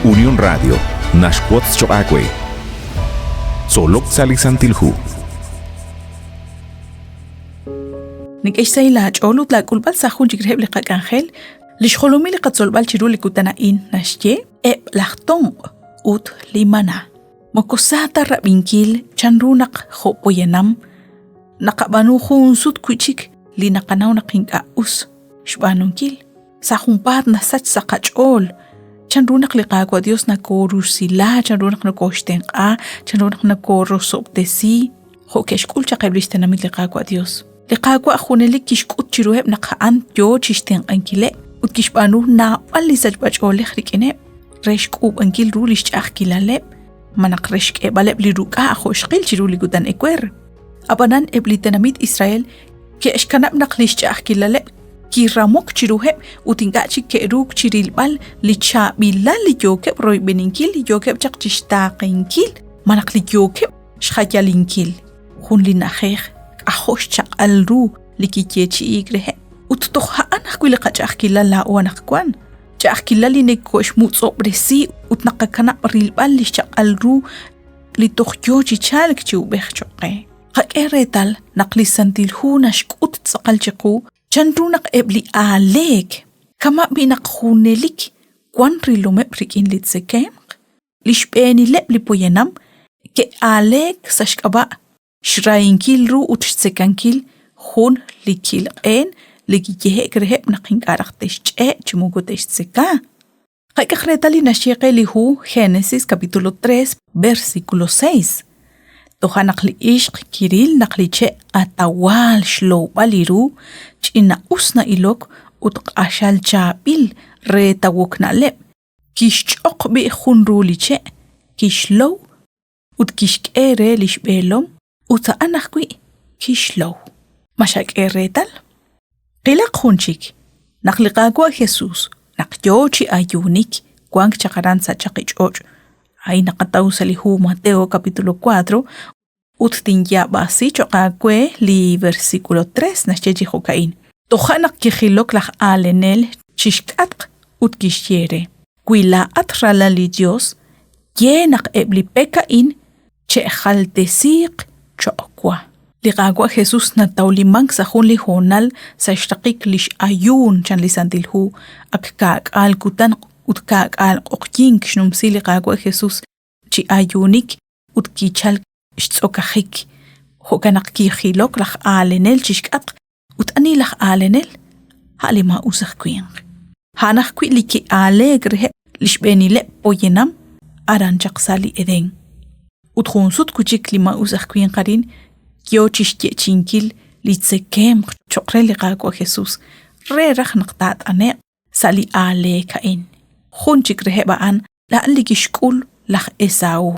Unión Radio, Nashquots Choacue. Solok Salisantilhu. Nik'ixsay la ch'olut la kulbal sajun jigreb li qak'anjel li xjolumi li qatzolbal chiru li kutana'in naxye lajton ut limana mokosata rabinkil chanrunaq jo'poyanam naqabanu jun sut kuchik li naqanaw naqinqa'us xb'anunkil sajunpat nasach saqach'ol chanrunaq li qakwa Dios nakorusila chanrunaq nakoxtenq'a chanrunaq nakorosobtesi jo'kexk'ul chaqeb li xtenamit li qakwa Dios liqaqwa junelik kixk'ut chiruheb naqa'an yo chixtenq'ankile ut kixb'anu nab'al li sachb'ach'olej rik'ineb rexk'ub'ankil ru li xch'ajkilaleb manaq rexk'eb'aleb li ruk'a jo'xqil chiru li gutan ekwer abanan eb li tenamit Israel ke'xkanab naq li xch'ajkilaleb kiramok chiruheb ut inka'chik ke'ruk chirilb'al li cha'b'ilal li yokeb royb'eninkil li yokeb chaq chixtaq'inkil manaq li yokeb xjayalinkil jun li najej ahosh chaq'al ru li kikyechi'ik rehe ut toja'an ajkwi li qach'ajkilal la uanaqkwan ch'ajkilal li nekoxmutz'obresi ut naqakanab rilb'al li xchaq'al ru li tojyo chichalk chiub'ej choq'e qak'e retal naq li santilhu naxk'ut tz'aqal chiqu chanru naq eb li alek kama b'inaq junelik kwan rilomeb rik'in li tzekemq li xb'enileb li poyanam ke alek saxk'aba' xrayinkil ru ut xtzekankil jun li kilq'en li giyehek reheb naqinq'araq texch'e chimugu textzeka qak'ej retal li naxyeqe li hu Génesis capítulo 3 versículo 6 toja naq li ixq kiril naq li che atawal xlowb'al li ru ch'ina usna ilok ut q'axal cha'b'il re tawok na'leb kixch'oq b'i jun ru li che kixlow ut kixk'e re li xb'elom uta'an ajkwi kixlow maxak'e retal qilaq junchik naq li qakwa Jesús naq yo chi ayunik kwank chaqaran sa chaqich'och' ay naqataw salihu Mateo capítulo 4 ut tinyab'asi choqakwe li versículo 3 naxchechi jokain toja naq kijilok laj alenel chixk'atq ut kixyere kwila'at rala li Dios ye naq ebli peka'in che'jaltesiq choqwa li qakwa Jesús natawlimank sa jun li jonal sa xtaqik lix ayun chan li santilhu ak kak'al kutan ut kak'al q'oqyink xnumsi li qakwa Jesús chi ayunik ut kichal xtz'okajik jo'kanaq kijilok laj alenel chixk'atq ut ani laj alenel ja'li ma usaj kwinq janaj kwi li ki alegre li xb'enileb poyenam aran chaqsa li eden ut junsut kuchik li ma usaj kwinqarin yo chixtyechinkil li tzekem choqre li qakwa Jesús re raj naqtat ane sali ale kain junchik reheba'an la'an li kixk'ul laj Esaú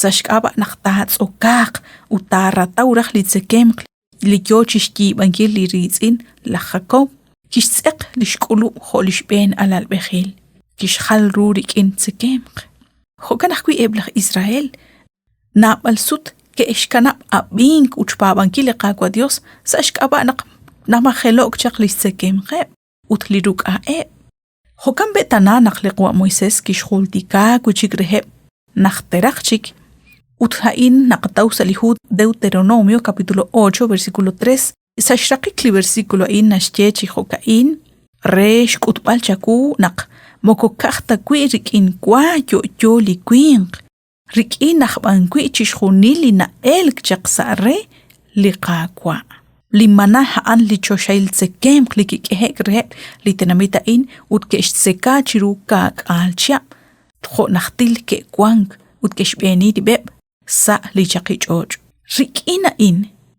saxk'aba' naqtat tz'okaq utarataw raj li tzekem li yo chixtyi'b'ankil li ritz'in laj Jacob kixtz'eq li xk'ulu jo' li xb'en alalb'ejil kixjal ru rik'in tzekem jo'kan ajkwi eb laj Israel nab'al sut ke'xkanab' ab'ink uchpab'ankil li qakwa Dios sa xk'aba' naq namajelo'k chaq li tzekem ut li ruk'a'eb jo'kan be'tana naq li qwa' Moisés kixjultika kuchik reheb najteraq chik ut ja'in naqataw salihu Deuteronomio capítulo 8 versículo 3 sa xraqik li versículo in naxtyechi jo'ka'in re xk'utb'al chaku naq mokokaj takwi rik'in kwa yo'yo li kwinq rik'in najb'ankwi chixjunil li na'elk chaq sa re li qakwa li mana ja'an li choxayl tzekem li kik'ejek reheb li tenamita in ut ke'xtzeka chiru kak'al chya' jo' najtil ke'kwank ut ke'xb'eni rib'eb' sa li chaqich'och'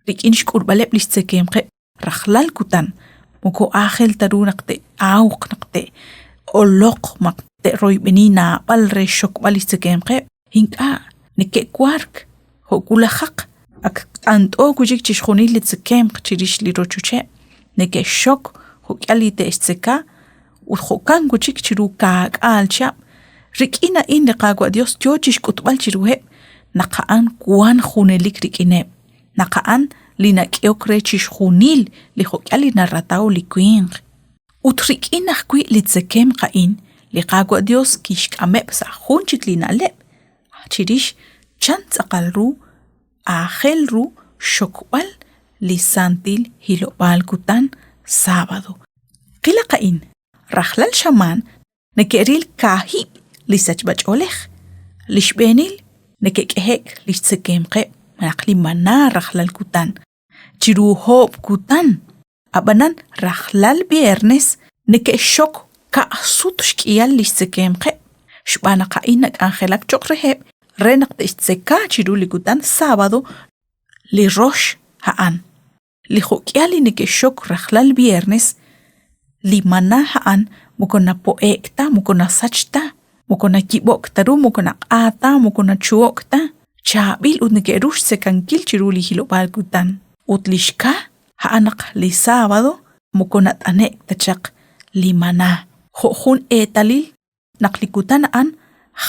rik'in xk'ulb'aleb li xtzekem rajlal kutan moko ángel taru naqte awq naqte oloq maqte royb'eni nab'al re xokb'al li xtzekem hink'a nike'kwark jo'kulajaq ak t'ant'o kuchik chixjunil li tzekem chirix li rochuche' neke'xok jo'k'al li te'xtzeka ut jo'kan kuchik chiru kak'al chab' rik'in a'in li qakwa Dios yo chixk'utb'al chiruheb naqa'an kwan junelik rik'ineb naqa'an li nak'yok re chixjunil li jo'k'al li narrataw li kwinq ut rik'in ajkwi li tzekem qa'in liqaqwa Dios kishk'amep sa junchik linalep chirish chantz aqalru ajelru shokbal lisantil hilobal kutan sábado qilaqain rajlal shaman nekeril kahib lisachbach olej lishbenil nekekehek listsekemqe maqli mana rajlal kutan chiru hob kutan abanan rajlal viernes nekeshok ka'sut shk'iyal listsekemqe shbana qa'inak angelak choqreheb renak tistseka chiru likutan sábado li rosh ha'an li jukyali nekeshok rajlal viernes li mana ha'an mukona poekta mukona sachta mukona kibokta ru mukona q'ata mukona chuokta chabil udnekerush sekankil chiru li hilobal kutan utlishka ha'anaq li sábado mukona t'anek tachaq li mana jo'jun etalil naqlikutan an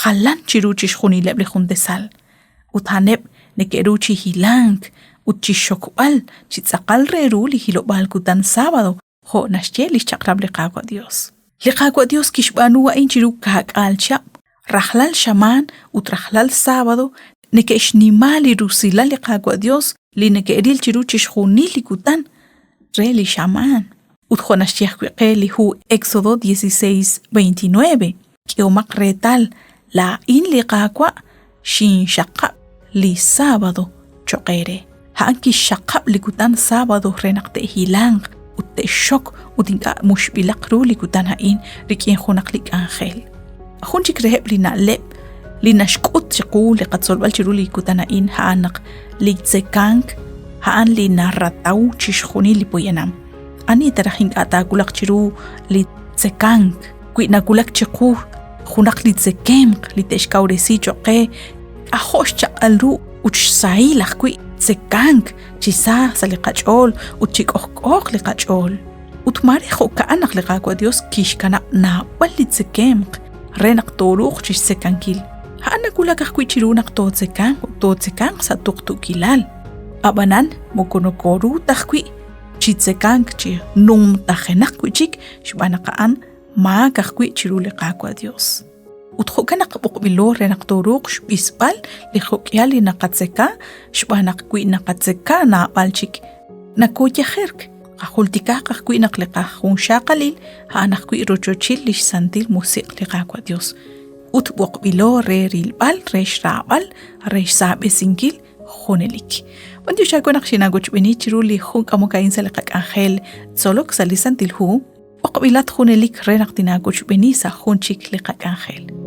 jalan chiruchi xjunileb li jun desal uthaneb nekeruchi hilank uchi shokbal chitzaqal reru li hilobal kutan sábado jo nashye li chaqrab li qaqwa Dios kishbanu wa inchiru kak'al chab rajlal shaman utrajlal sábado nekesh nimali rusila li qaqwa Dios li nekeril chiruchi xjunil li kutan re li shaman utjonashye qe li hu Éxodo 16:29 kiomaq retal la in li qaqwa shin shaqab li sábado choqere hanki shaqab li kutan sábado renaqte hilang utte shok utinka mushbilaq ru li kutan hain rikien junaq li ángel junchik reheb li naleb li nashkut chiqu li qatsolbal chiru li kutan hain haanaq li tsekank haan li narrataw chishjuni li poyanam ani tarahin atakulaq chiru li tsekank kuinakulak chiqu junaq li tsekemq li teshkauresi choqe ahosh chaqalru uchsailaq kui tsekank chisa sali qachol uchik'ojk'oj li qachol utmari ka'anaq li qaqwa Dios kishkana nabal li tsekemq renaq toruq chis sekankil ha'ana kulakaq kui chirunaq to tsekanq sa tuqtukilal abanan mokonokoru tajkui chitsekank chi num tajenaq kuichik shbana qa'an maakaq kui chiru li qaqwa Dios utjokanaq buqbilo renaq toruq shbisbal li jokyali naqatseka shbanaq kui naqatseka naqbalchik nakoyajerk qajultikaq kui naqliqaj unshaqalil hanaq kui rochochil li santil musiq li qaqwa Dios ut buqbilo re rilbal re shrabal re sabesinkil jonelik Cuando yo con acción beni chiru li jun kamo kain sa liqak angel solok sa lisantil hu oqbilat jonelik renaq tina beni sa junchik liqak angel